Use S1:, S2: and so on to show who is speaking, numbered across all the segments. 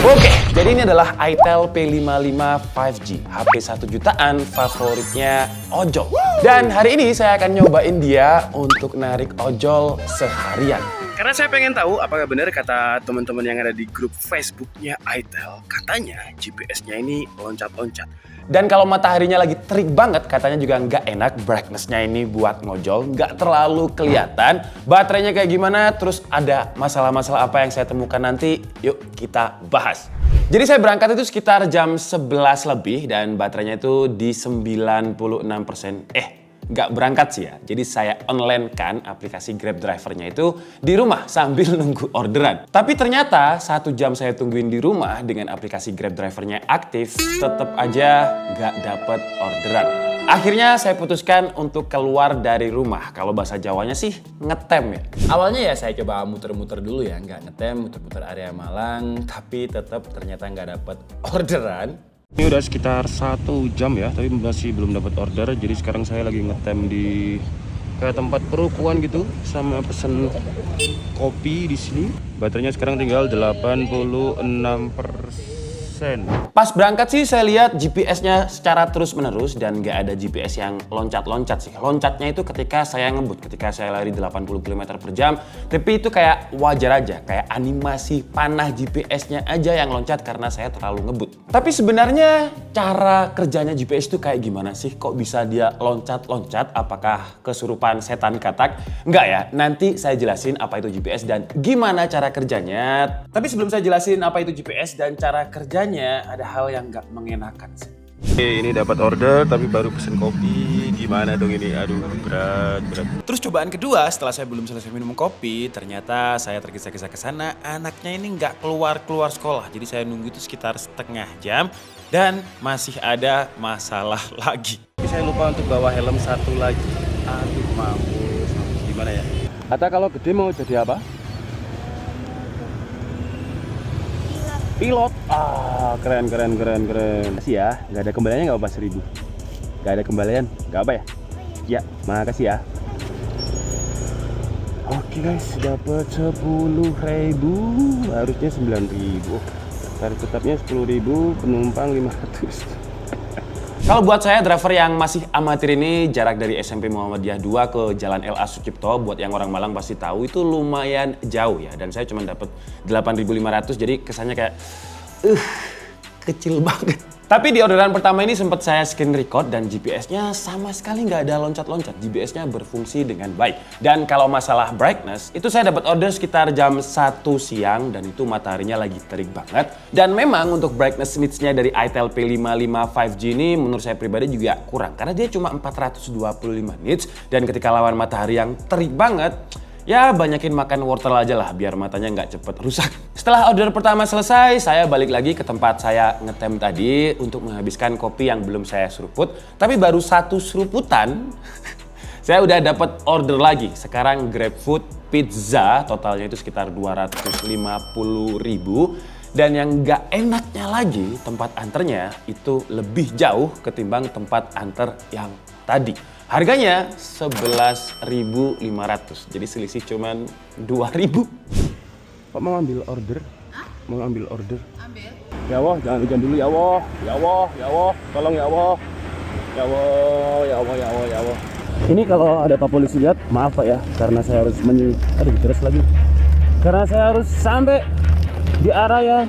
S1: Oke, jadi ini adalah itel P55 5G, HP 1 jutaan favoritnya ojol. Dan hari ini saya akan nyobain dia untuk narik ojol seharian.
S2: Karena saya pengen tahu apakah benar kata teman-teman yang ada di grup Facebooknya itel, katanya GPS-nya ini loncat-loncat.
S1: Dan kalau mataharinya lagi terik banget, katanya juga nggak enak brightness-nya ini buat ngojol, nggak terlalu kelihatan. Baterainya kayak gimana, terus ada masalah-masalah apa yang saya temukan nanti, yuk kita bahas. Jadi saya berangkat itu sekitar jam 11 lebih dan baterainya itu di 96%. Nggak berangkat sih ya, jadi saya online kan aplikasi Grab drivernya itu di rumah sambil nunggu orderan. Tapi ternyata 1 jam saya tungguin di rumah dengan aplikasi Grab drivernya aktif, tetap aja nggak dapet orderan. Akhirnya saya putuskan untuk keluar dari rumah. Kalau bahasa Jawanya sih ngetem ya. Awalnya ya saya coba muter-muter dulu ya, nggak ngetem, muter-muter area Malang, tapi tetap ternyata nggak dapet orderan.
S2: Ini udah sekitar 1 jam ya, tapi masih belum dapat order. Jadi sekarang saya lagi ngetem di kayak tempat perukuan gitu, sama pesen kopi di sini. Baterainya sekarang tinggal 86%.
S1: Pas berangkat sih saya lihat GPS-nya secara terus-menerus dan nggak ada GPS yang loncat-loncat sih. Loncatnya itu ketika saya ngebut, ketika saya lari 80 km per jam. Tapi itu kayak wajar aja, kayak animasi panah GPS-nya aja yang loncat karena saya terlalu ngebut. Tapi sebenarnya cara kerjanya GPS itu kayak gimana sih? Kok bisa dia loncat-loncat? Apakah kesurupan setan katak? Nggak ya, nanti saya jelasin apa itu GPS dan gimana cara kerjanya. Tapi sebelum saya jelasin apa itu GPS dan cara kerjanya, ada hal yang nggak mengenakan sih.
S2: Oke, ini dapat order tapi baru pesen kopi. Gimana dong ini? Aduh, berat.
S1: Terus cobaan kedua, setelah saya belum selesai minum kopi, ternyata saya tergesa-gesa ke sana, anaknya ini nggak keluar sekolah. Jadi saya nunggu itu sekitar setengah jam dan masih ada masalah lagi.
S2: Saya lupa untuk bawa helm satu lagi. Aduh, mampus. Gimana ya? Ata kalau gede mau jadi apa? Pilot. Keren. Makasih ya, nggak ada kembaliannya nggak apa-apa 1000. Nggak ada kembalian, nggak apa ya? Ya, makasih ya. Oke guys, dapat 10.000, harusnya 9.000. Tarif tetapnya 10.000, penumpang 500.
S1: Kalau buat saya driver yang masih amatir ini, jarak dari SMP Muhammadiyah 2 ke Jalan LA Sucipto, buat yang orang Malang pasti tahu itu lumayan jauh ya. Dan saya cuma dapat 8.500, jadi kesannya kayak kecil banget. Tapi di orderan pertama ini sempat saya screen record dan GPS-nya sama sekali nggak ada loncat-loncat. GPS-nya berfungsi dengan baik. Dan kalau masalah brightness, itu saya dapat order sekitar jam 1 siang dan itu mataharinya lagi terik banget. Dan memang untuk brightness nits-nya dari itel P55 5G ini menurut saya pribadi juga kurang. Karena dia cuma 425 nits dan ketika lawan matahari yang terik banget, ya banyakin makan wortel aja lah biar matanya nggak cepet rusak. Setelah order pertama selesai, saya balik lagi ke tempat saya ngetem tadi untuk menghabiskan kopi yang belum saya seruput. Tapi baru 1 seruputan, saya udah dapat order lagi. Sekarang GrabFood pizza, totalnya itu sekitar 250.000. Dan yang nggak enaknya lagi, tempat anternya itu lebih jauh ketimbang tempat anter yang tadi. Harganya 11.500, jadi selisih cuman 2.000.
S2: Pak mau ambil order?
S3: Hah?
S2: Mau ambil order?
S3: Ambil.
S2: Ya Allah, jangan hujan dulu ya Allah. Ya Allah, tolong ya Allah. Ya Allah. Ini kalau ada Pak Polisi lihat, maaf Pak ya, karena saya harus terus lagi. Karena saya harus sampai di area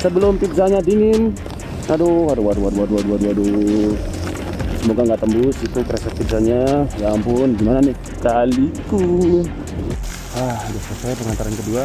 S2: sebelum pizzanya dingin. Aduh. Semoga nggak tembus itu kresek pizzanya. Ya ampun, gimana nih kaliku. Udah selesai pengantaran kedua.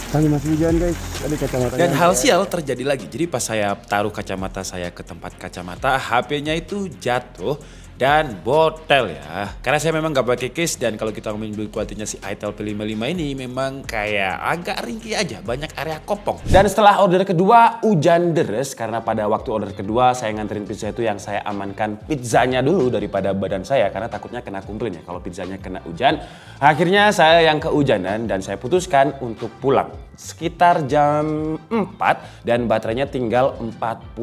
S2: Kali masih hujan guys. Tadi kacamatanya.
S1: Dan hal sial terjadi lagi. Jadi pas saya taruh kacamata saya ke tempat kacamata, HP-nya itu jatuh dan botol ya. Karena saya memang gak pakai case dan kalau kita ngomongin build quality-nya si itel P55 ini memang kayak agak ringkih aja, banyak area kopong. Dan setelah order kedua hujan deres karena pada waktu order kedua saya nganterin pizza itu yang saya amankan pizzanya dulu daripada badan saya karena takutnya kena kumplin ya kalau pizzanya kena hujan. Akhirnya saya yang kehujanan dan saya putuskan untuk pulang. Sekitar jam 4 dan baterainya tinggal 40%.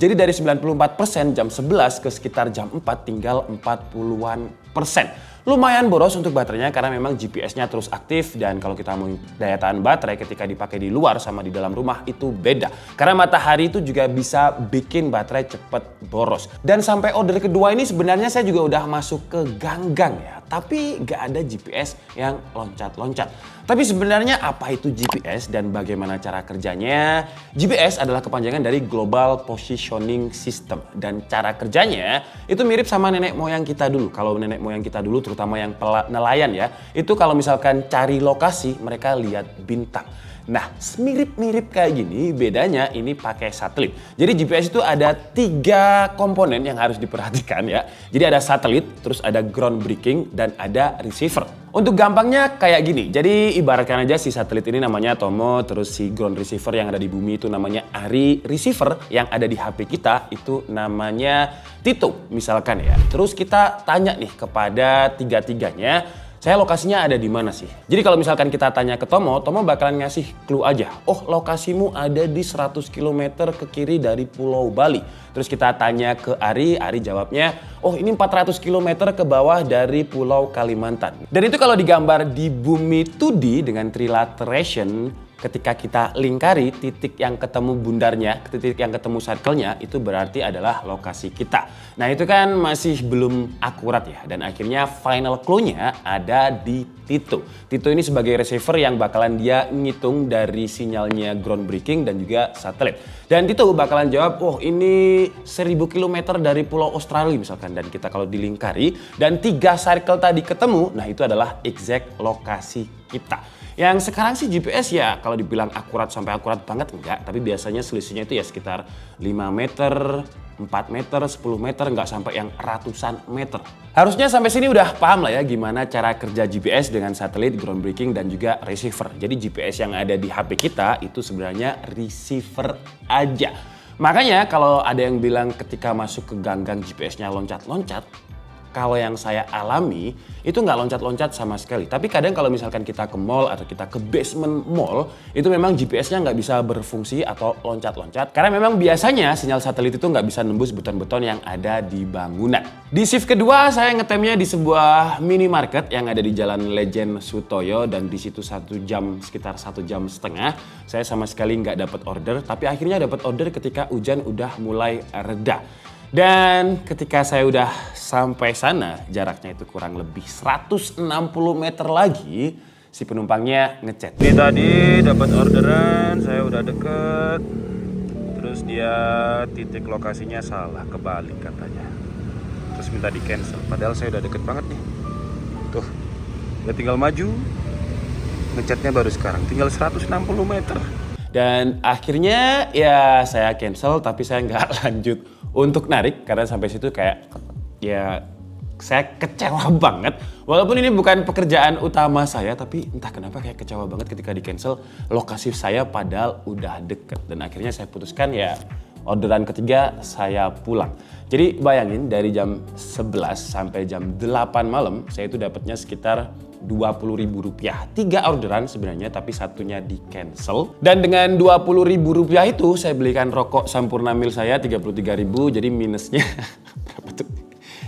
S1: Jadi dari 94% jam 11 ke sekitar jam 4 tinggal 40-an %. lumayan boros untuk baterainya karena memang GPS-nya terus aktif, dan kalau kita mau daya tahan baterai ketika dipakai di luar sama di dalam rumah itu beda. Karena matahari itu juga bisa bikin baterai cepet boros. Dan sampai order kedua ini sebenarnya saya juga udah masuk ke ganggang ya, tapi gak ada GPS yang loncat-loncat. Tapi sebenarnya apa itu GPS dan bagaimana cara kerjanya? GPS adalah kepanjangan dari Global Positioning System, dan cara kerjanya itu mirip sama nenek moyang kita dulu. Kalau nenek moyang kita dulu, terutama yang nelayan ya, itu kalau misalkan cari lokasi mereka lihat bintang. Nah, mirip-mirip kayak gini, bedanya ini pakai satelit. Jadi GPS itu ada 3 komponen yang harus diperhatikan ya. Jadi ada satelit, terus ada ground breaking, dan ada receiver. Untuk gampangnya kayak gini, jadi ibaratkan aja si satelit ini namanya Tomo, terus si ground receiver yang ada di bumi itu namanya Ari, receiver yang ada di HP kita itu namanya Tito misalkan ya. Terus kita tanya nih kepada tiga-tiganya, saya lokasinya ada di mana sih? Jadi kalau misalkan kita tanya ke Tomo, Tomo bakalan ngasih clue aja. Oh, lokasimu ada di 100 km ke kiri dari Pulau Bali. Terus kita tanya ke Ari, Ari jawabnya, oh ini 400 km ke bawah dari Pulau Kalimantan. Dan itu kalau digambar di bumi 2D dengan trilateration, ketika kita lingkari titik yang ketemu bundarnya, titik yang ketemu circle-nya, itu berarti adalah lokasi kita. Nah itu kan masih belum akurat ya, dan akhirnya final clue-nya ada di Tito. Tito ini sebagai receiver yang bakalan dia ngitung dari sinyalnya ground breaking dan juga satelit. Dan Tito bakalan jawab, oh ini 1000 km dari Pulau Australia misalkan, dan kita kalau dilingkari dan 3 circle tadi ketemu, nah itu adalah exact lokasi kita. Yang sekarang sih GPS ya kalau dibilang akurat sampai akurat banget enggak, tapi biasanya selisihnya itu ya sekitar 5 meter, 4 meter, 10 meter, enggak sampai yang ratusan meter. Harusnya sampai sini udah paham lah ya gimana cara kerja GPS dengan satelit, ground breaking, dan juga receiver. Jadi GPS yang ada di HP kita itu sebenarnya receiver aja. Makanya kalau ada yang bilang ketika masuk ke ganggang GPS-nya loncat-loncat, kalau yang saya alami itu nggak loncat-loncat sama sekali. Tapi kadang kalau misalkan kita ke mall atau kita ke basement mall, itu memang GPS-nya nggak bisa berfungsi atau loncat-loncat. Karena memang biasanya sinyal satelit itu nggak bisa nembus beton-beton yang ada di bangunan. Di shift kedua saya ngetemnya di sebuah minimarket yang ada di Jalan Legend Sutoyo, dan di situ sekitar 1 jam setengah. Saya sama sekali nggak dapat order, tapi akhirnya dapat order ketika hujan udah mulai reda. Dan ketika saya udah sampai sana, jaraknya itu kurang lebih 160 meter lagi, si penumpangnya ngechat. Ini tadi dapat orderan, saya udah deket, terus dia titik lokasinya salah, kebalik katanya. Terus minta di cancel, padahal saya udah deket banget nih. Tuh, udah tinggal maju, ngechatnya baru sekarang, tinggal 160 meter. Dan akhirnya ya saya cancel, tapi saya nggak lanjut untuk narik karena sampai situ kayak ya saya kecewa banget. Walaupun ini bukan pekerjaan utama saya, tapi entah kenapa kayak kecewa banget ketika di cancel lokasi saya padahal udah deket. Dan akhirnya saya putuskan ya orderan ketiga saya pulang. Jadi bayangin dari jam 11 sampai jam 8 malam saya itu dapatnya sekitar Rp20.000. 3 orderan sebenarnya, tapi satunya di cancel. Dan dengan Rp20.000 itu saya belikan rokok Sampurna Mil saya 33.000, jadi minusnya berapa tuh?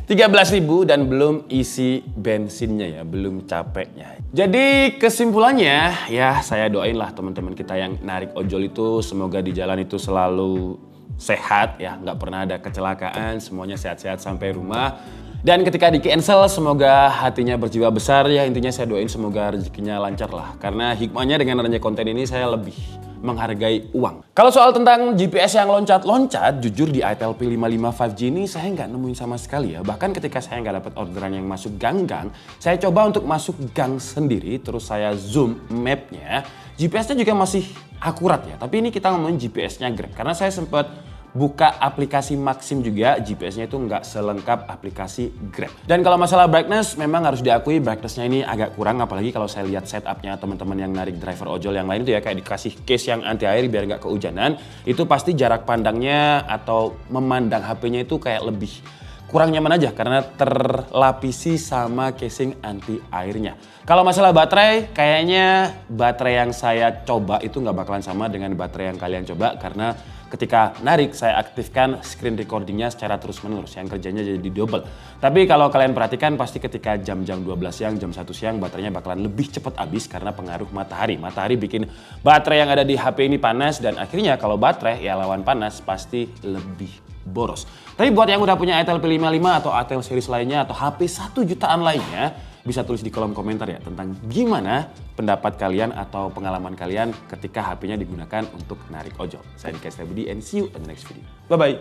S1: 13.000 dan belum isi bensinnya ya, belum capeknya. Jadi kesimpulannya ya saya doain lah teman-teman kita yang narik ojol itu semoga di jalan itu selalu sehat ya, nggak pernah ada kecelakaan, semuanya sehat-sehat sampai rumah. Dan ketika di cancel semoga hatinya berjiwa besar ya, intinya saya doain semoga rezekinya lancar lah. Karena hikmahnya dengan adanya konten ini saya lebih menghargai uang. Kalau soal tentang GPS yang loncat-loncat, jujur di itel P55 5G ini saya nggak nemuin sama sekali ya. Bahkan ketika saya nggak dapat orderan yang masuk gang-gang, saya coba untuk masuk gang sendiri, terus saya zoom mapnya, GPS-nya juga masih akurat ya. Tapi ini kita ngomongin GPS-nya Grab, karena saya sempat buka aplikasi Maxim juga, GPS-nya itu nggak selengkap aplikasi Grab. Dan kalau masalah brightness, memang harus diakui brightness-nya ini agak kurang, apalagi kalau saya lihat setup-nya teman-teman yang narik driver ojol yang lain itu ya, kayak dikasih case yang anti air biar nggak kehujanan, itu pasti jarak pandangnya atau memandang HP-nya itu kayak lebih kurang nyaman aja karena terlapisi sama casing anti airnya. Kalau masalah baterai, kayaknya baterai yang saya coba itu nggak bakalan sama dengan baterai yang kalian coba karena ketika narik saya aktifkan screen recordingnya secara terus menerus yang kerjanya jadi double. Tapi kalau kalian perhatikan pasti ketika jam-jam 12 siang, jam 1 siang baterainya bakalan lebih cepat habis karena pengaruh matahari. Matahari bikin baterai yang ada di HP ini panas dan akhirnya kalau baterai ya lawan panas pasti lebih boros. Tapi buat yang udah punya Itel P55 atau Itel series lainnya atau HP 1 jutaan lainnya, bisa tulis di kolom komentar ya tentang gimana pendapat kalian atau pengalaman kalian ketika HP-nya digunakan untuk narik ojol. Saya Dika Setiabudi and see you in the next video. Bye-bye.